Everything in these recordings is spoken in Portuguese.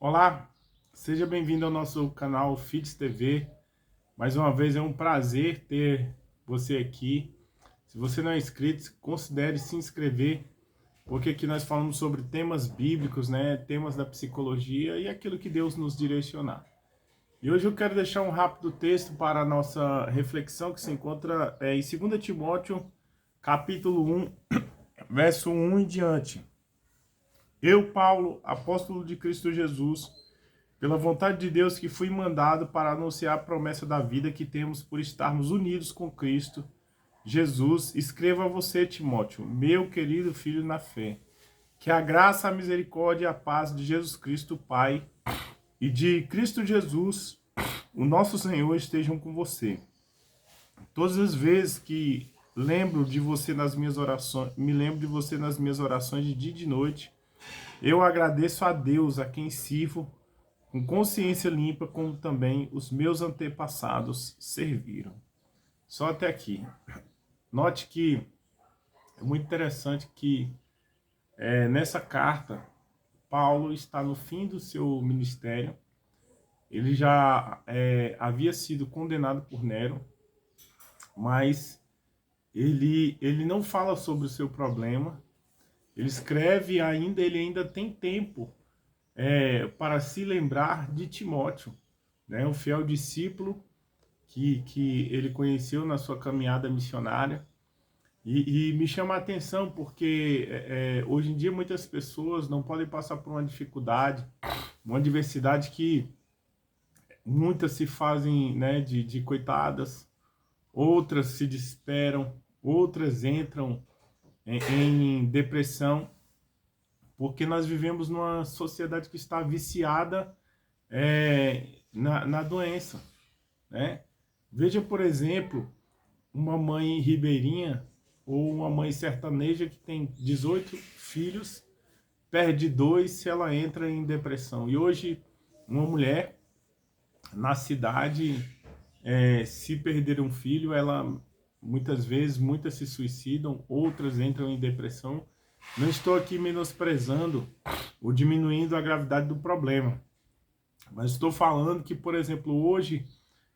Olá, seja bem-vindo ao nosso canal Fits TV. Mais uma vez é um prazer ter você aqui. Se você não é inscrito, considere se inscrever, porque aqui nós falamos sobre temas bíblicos, né? Temas da psicologia e aquilo que Deus nos direcionar. E hoje eu quero deixar um rápido texto para a nossa reflexão que se encontra em 2 Timóteo, capítulo 1, verso 1 em diante. Eu, Paulo, apóstolo de Cristo Jesus, pela vontade de Deus que fui mandado para anunciar a promessa da vida que temos por estarmos unidos com Cristo Jesus, escrevo a você, Timóteo, meu querido filho na fé, que a graça, a misericórdia e a paz de Jesus Cristo, Pai, e de Cristo Jesus, o nosso Senhor, estejam com você. Todas as vezes que lembro de você nas minhas orações, me lembro de você nas minhas orações de dia e de noite, eu agradeço a Deus, a quem sirvo, com consciência limpa, como também os meus antepassados serviram. Só até aqui. Note que é muito interessante que nessa carta, Paulo está no fim do seu ministério. Ele já havia sido condenado por Nero, mas ele não fala sobre o seu problema. Ele escreve ainda, ele ainda tem tempo para se lembrar de Timóteo, né, o fiel discípulo que ele conheceu na sua caminhada missionária. E me chama a atenção porque hoje em dia muitas pessoas não podem passar por uma dificuldade, uma adversidade que muitas se fazem, né, de coitadas, outras se desesperam, outras entram em depressão, porque nós vivemos numa sociedade que está viciada na doença, né? Veja, por exemplo, uma mãe ribeirinha ou uma mãe sertaneja que tem 18 filhos, perde dois se ela entra em depressão. E hoje, uma mulher na cidade, se perder um filho, ela muitas vezes, muitas se suicidam, outras entram em depressão. Não estou aqui menosprezando ou diminuindo a gravidade do problema, mas estou falando que, por exemplo, hoje,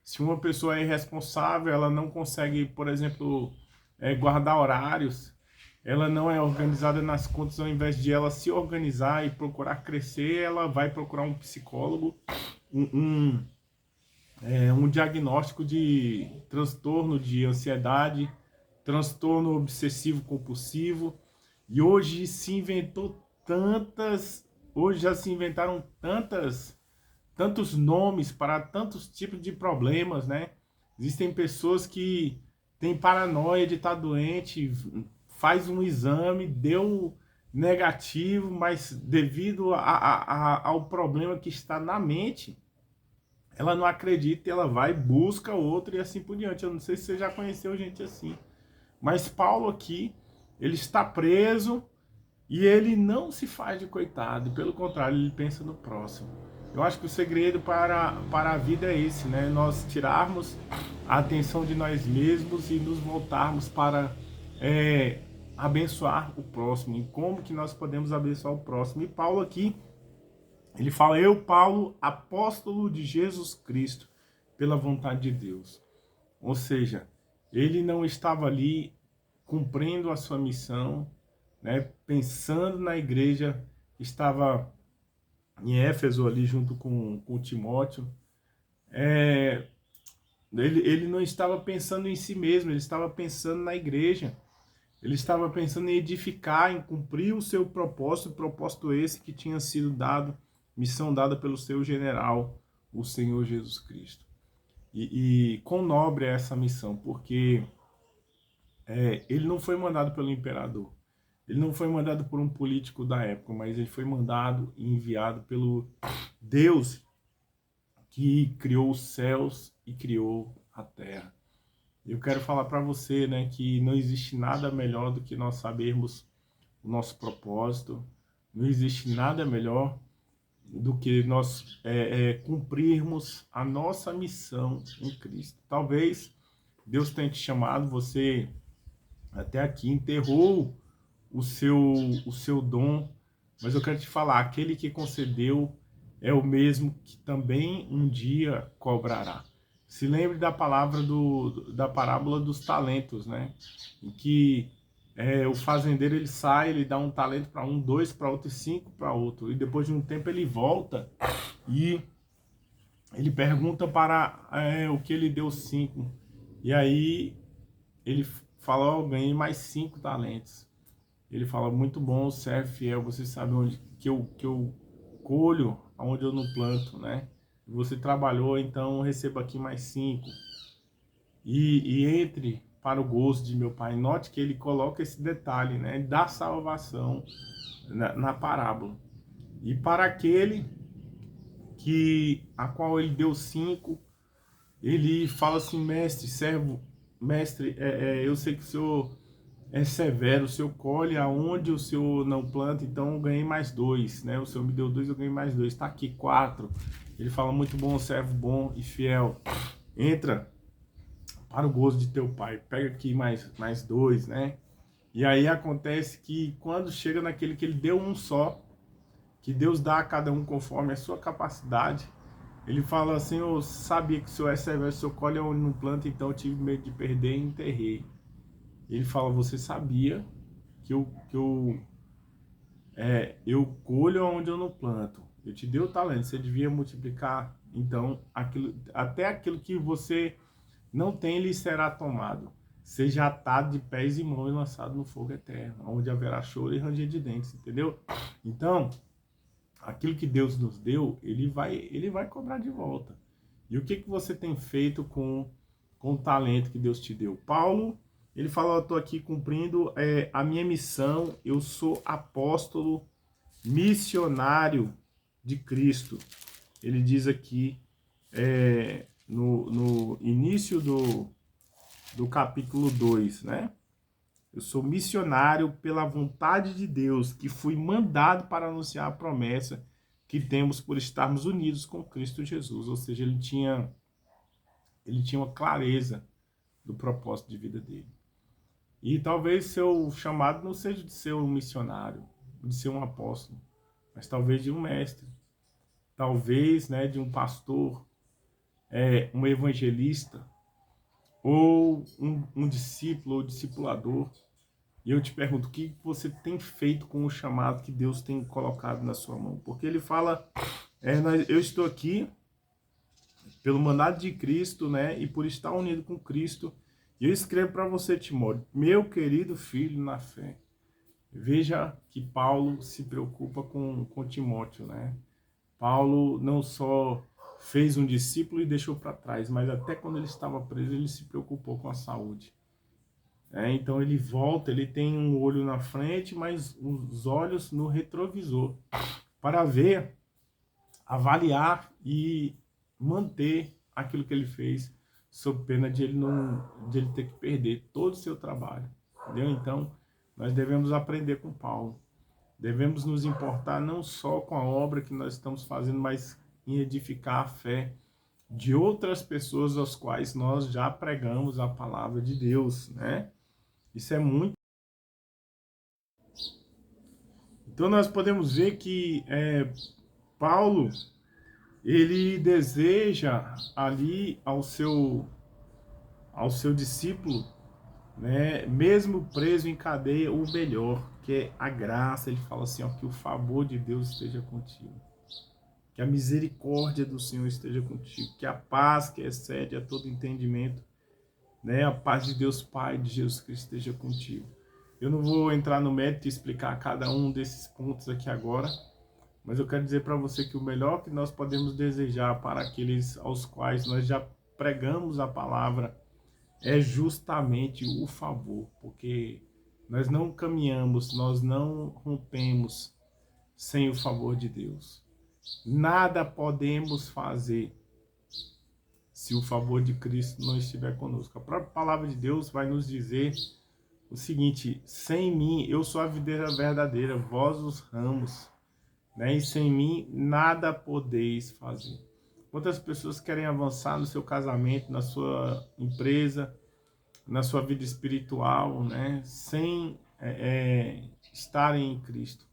se uma pessoa é irresponsável, ela não consegue, por exemplo, guardar horários, ela não é organizada nas contas, ao invés de ela se organizar e procurar crescer, ela vai procurar um psicólogo, um, um diagnóstico de transtorno de ansiedade, transtorno obsessivo compulsivo, e hoje se inventou hoje já se inventaram tantos nomes para tantos tipos de problemas, né? Existem pessoas que têm paranoia de estar doente, faz um exame, deu negativo, mas devido ao problema que está na mente, ela não acredita, ela vai, busca outro e assim por diante. Eu não sei se você já conheceu gente assim. Mas Paulo aqui, ele está preso e ele não se faz de coitado, pelo contrário, ele pensa no próximo. Eu acho que o segredo para a vida é esse, né? Nós tirarmos a atenção de nós mesmos e nos voltarmos para abençoar o próximo. E como que nós podemos abençoar o próximo? E Paulo aqui, ele fala, eu, Paulo, apóstolo de Jesus Cristo, pela vontade de Deus. Ou seja, ele não estava ali cumprindo a sua missão, né, pensando na igreja, estava em Éfeso ali junto com Timóteo. Ele não estava pensando em si mesmo, ele estava pensando na igreja. Ele estava pensando em edificar, em cumprir o seu propósito esse que tinha sido dado, missão dada pelo seu general, o Senhor Jesus Cristo. E quão nobre é essa missão, porque ele não foi mandado pelo imperador, ele não foi mandado por um político da época, mas ele foi mandado e enviado pelo Deus que criou os céus e criou a terra. Eu quero falar para você, né, que não existe nada melhor do que nós sabermos o nosso propósito, não existe nada melhor do que nós cumprirmos a nossa missão em Cristo. Talvez Deus tenha te chamado, você até aqui enterrou o seu dom, mas eu quero te falar, aquele que concedeu é o mesmo que também um dia cobrará. Se lembre da palavra da parábola dos talentos, né? Em que o fazendeiro ele sai, ele dá um talento para um, dois para outro e cinco para outro. E depois de um tempo ele volta e ele pergunta para o que ele deu cinco. E aí ele fala, ó, ganhei mais 5 talentos. Ele fala, muito bom, servo fiel, você sabe onde que eu colho, aonde eu não planto, né? Você trabalhou, então receba aqui mais 5. E entre para o gozo de meu pai. Note que ele coloca esse detalhe, né, da salvação na parábola. E para aquele a qual ele deu 5, ele fala assim, mestre, servo, mestre, eu sei que o senhor é severo, o senhor colhe aonde o senhor não planta, então eu ganhei mais 2, né? O senhor me deu 2, eu ganhei mais 2, está aqui 4. Ele fala, muito bom, servo bom e fiel, entra para o gozo de teu pai, pega aqui mais 2, né? E aí acontece que quando chega naquele que ele deu um só, que Deus dá a cada um conforme a sua capacidade, ele fala assim, eu sabia que o senhor é severo, o senhor colhe onde não planta, então eu tive medo de perder e enterrei. Ele fala, você sabia que eu colho onde eu não planto. Eu te dei o talento, você devia multiplicar. Então, até aquilo que você não tem lhe será tomado. Seja atado de pés e mãos e lançado no fogo eterno, onde haverá choro e ranger de dentes, entendeu? Então, aquilo que Deus nos deu, ele vai cobrar de volta. E o que você tem feito com o talento que Deus te deu? Paulo, ele fala, eu estou aqui cumprindo a minha missão, eu sou apóstolo, missionário de Cristo. Ele diz aqui, no início do capítulo 2, né? Eu sou missionário pela vontade de Deus, que fui mandado para anunciar a promessa que temos por estarmos unidos com Cristo Jesus. Ou seja, ele tinha uma clareza do propósito de vida dele. E talvez seu chamado não seja de ser um missionário, de ser um apóstolo, mas talvez de um mestre, talvez, né, de um pastor, um evangelista, ou um discípulo ou discipulador. E eu te pergunto, o que você tem feito com o chamado que Deus tem colocado na sua mão? Porque ele fala, eu estou aqui pelo mandado de Cristo, né? E por estar unido com Cristo. E eu escrevo para você, Timóteo, meu querido filho na fé. Veja que Paulo se preocupa com Timóteo, né? Paulo não só fez um discípulo e deixou para trás, mas até quando ele estava preso, ele se preocupou com a saúde. Então ele volta, ele tem um olho na frente, mas os olhos no retrovisor, para ver, avaliar e manter aquilo que ele fez, sob pena de ele ter que perder todo o seu trabalho. Entendeu? Então, nós devemos aprender com Paulo. Devemos nos importar não só com a obra que nós estamos fazendo, mas em edificar a fé de outras pessoas às quais nós já pregamos a palavra de Deus, né? Isso é muito. Então nós podemos ver que Paulo, ele deseja ali ao seu discípulo, né, mesmo preso em cadeia, o melhor, que é a graça. Ele fala assim, ó, que o favor de Deus esteja contigo, que a misericórdia do Senhor esteja contigo, que a paz que excede a todo entendimento, né, a paz de Deus Pai, de Jesus Cristo esteja contigo. Eu não vou entrar no mérito e explicar cada um desses pontos aqui agora, mas eu quero dizer para você que o melhor que nós podemos desejar para aqueles aos quais nós já pregamos a palavra é justamente o favor, porque nós não caminhamos, nós não rompemos sem o favor de Deus. Nada podemos fazer se o favor de Cristo não estiver conosco. A própria palavra de Deus vai nos dizer o seguinte, sem mim, eu sou a videira verdadeira, vós os ramos, né? E sem mim nada podeis fazer. Quantas pessoas querem avançar no seu casamento, na sua empresa, na sua vida espiritual, né? Sem estarem em Cristo.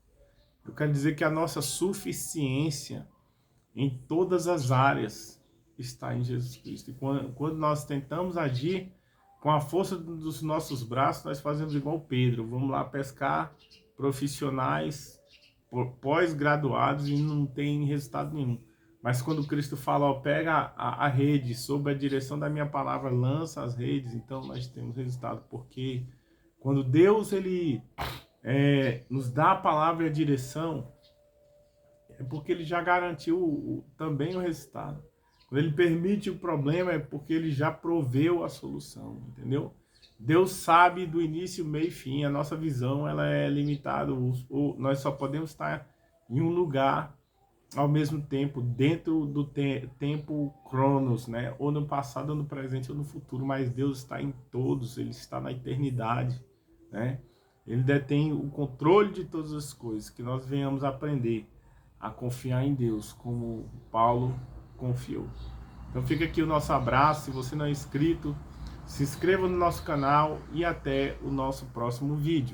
Eu quero dizer que a nossa suficiência em todas as áreas está em Jesus Cristo. E quando nós tentamos agir com a força dos nossos braços, nós fazemos igual Pedro. Vamos lá pescar profissionais pós-graduados e não tem resultado nenhum. Mas quando Cristo fala, ó, pega a rede, sob a direção da minha palavra, lança as redes, então nós temos resultado. Porque quando Deus ele nos dá a palavra e a direção, é porque ele já garantiu também o resultado. Quando ele permite o problema, é porque ele já proveu a solução, entendeu? Deus sabe do início, meio e fim. A nossa visão ela é limitada. Nós só podemos estar em um lugar ao mesmo tempo, dentro do tempo Cronos, né? Ou no passado, ou no presente, ou no futuro. Mas Deus está em todos, Ele está na eternidade, né? Ele detém o controle de todas as coisas. Que nós venhamos aprender a confiar em Deus, como Paulo confiou. Então fica aqui o nosso abraço. Se você não é inscrito, se inscreva no nosso canal e até o nosso próximo vídeo.